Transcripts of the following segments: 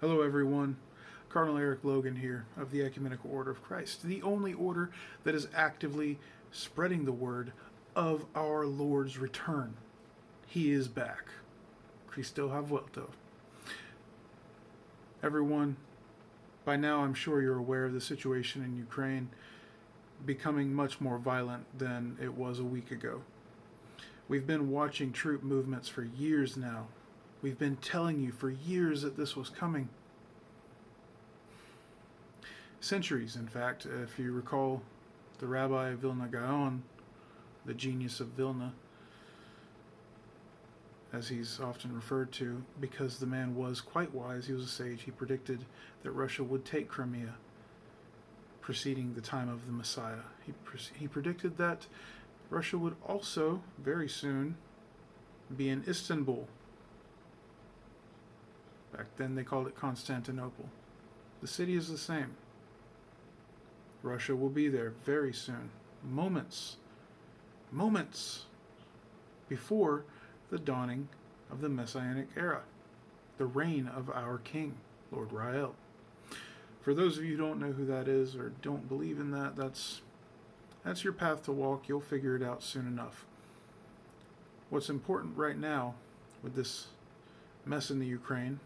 Hello, everyone. Cardinal Eric Logan here of the Ecumenical Order of Christ, the only order that is actively spreading the word of our Lord's return. He is back. Cristo ha vuelto. Everyone, by now I'm sure you're aware of the situation in Ukraine becoming much more violent than it was a week ago. We've been watching troop movements for years now. We've been telling you for years that this was coming. Centuries, in fact. If you recall the Rabbi Vilna Gaon, the genius of Vilna, as he's often referred to, because the man was quite wise, he was a sage, he predicted that Russia would take Crimea preceding the time of the Messiah. He predicted that Russia would also, very soon, be in Istanbul. Back then they called it Constantinople. The city is the same. Russia will be there very soon. Moments before the dawning of the Messianic era, the reign of our King, Lord Rael. For those of you who don't know who that is or don't believe in that, that's your path to walk. You'll figure it out soon enough. What's important right now with this mess in the Ukraine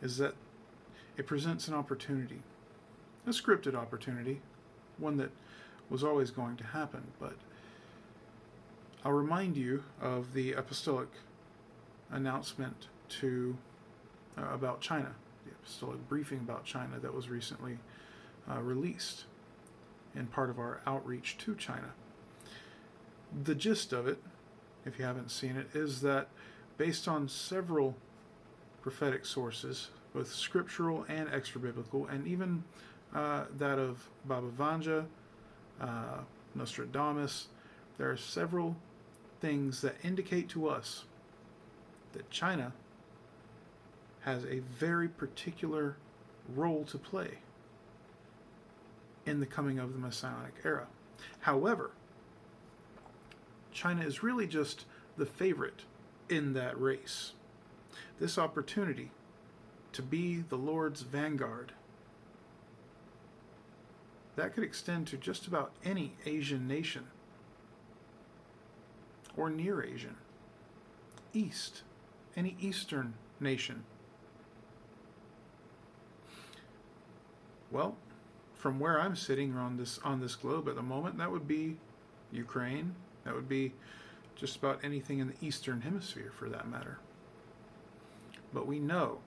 is that it presents an opportunity, a scripted opportunity, one that was always going to happen. But I'll remind you of the apostolic announcement about China, the apostolic briefing about China that was recently released in part of our outreach to China. The gist of it, if you haven't seen it, is that based on several prophetic sources, both scriptural and extra-biblical, and even that of Baba Vanga, Nostradamus, there are several things that indicate to us that China has a very particular role to play in the coming of the Messianic era. However, China is really just the favorite in that race. This opportunity to be the Lord's vanguard, that could extend to just about any Asian nation or near Asian, any Eastern nation. Well, from where I'm sitting on this globe at the moment, that would be Ukraine. That would be just about anything in the Eastern Hemisphere, for that matter. But we know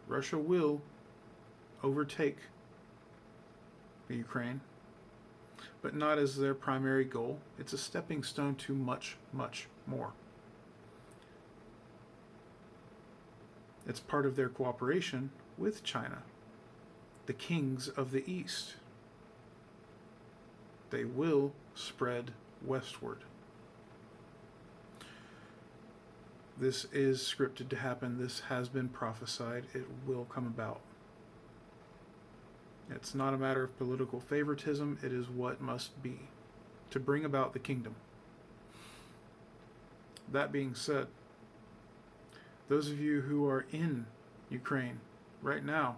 Russia will overtake the Ukraine, but not as their primary goal. It's a stepping stone to much, much more. It's part of their cooperation with China, the kings of the East. They will spread westward. This is scripted to happen. This has been prophesied. It will come about. It's not a matter of political favoritism. It is what must be to bring about the kingdom. That being said, those of you who are in Ukraine right now,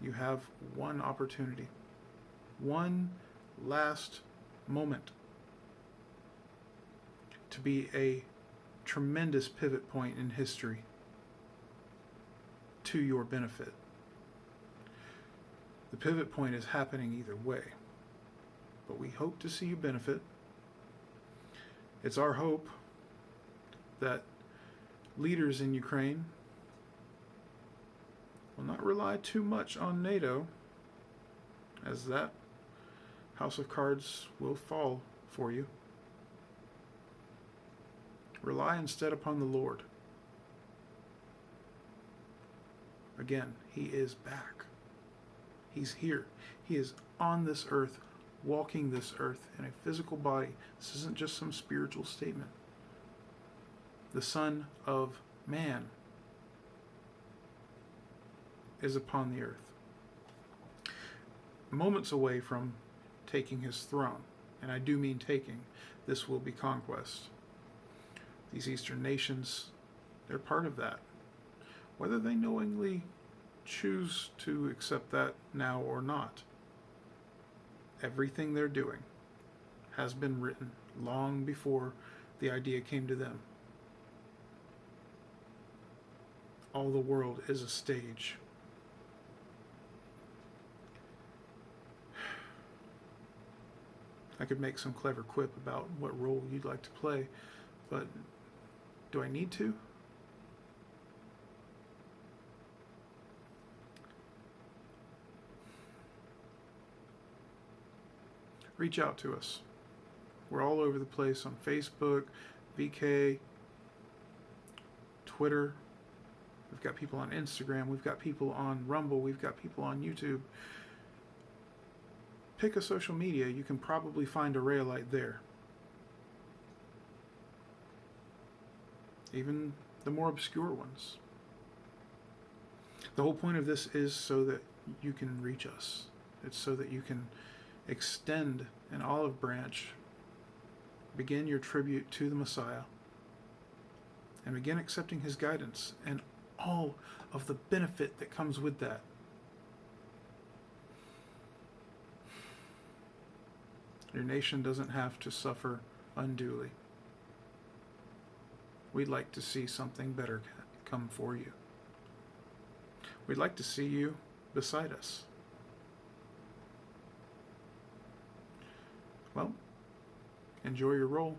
you have one opportunity, one last moment to be a tremendous pivot point in history to your benefit. The pivot point is happening either way, but we hope to see you benefit. It's our hope that leaders in Ukraine will not rely too much on NATO, as that house of cards will fall for you. Rely instead upon the Lord. Again, He is back. He's here. He is on this earth, walking this earth in a physical body. This isn't just some spiritual statement. The Son of Man is upon the earth, moments away from taking His throne. and I do mean taking. This will be conquest. These Eastern nations, they're part of that. Whether they knowingly choose to accept that now or not, everything they're doing has been written long before the idea came to them. All the world is a stage. I could make some clever quip about what role you'd like to play, but do I need to? Reach out to us. We're all over the place on Facebook, VK, Twitter. We've got people on Instagram. We've got people on Rumble. We've got people on YouTube. Pick a social media. You can probably find a Rayolite there. Even the more obscure ones. The whole point of this is so that you can reach us. It's so that you can extend an olive branch, begin your tribute to the Messiah, and begin accepting his guidance and all of the benefit that comes with that. Your nation doesn't have to suffer unduly. We'd like to see something better come for you. We'd like to see you beside us. Well, enjoy your role.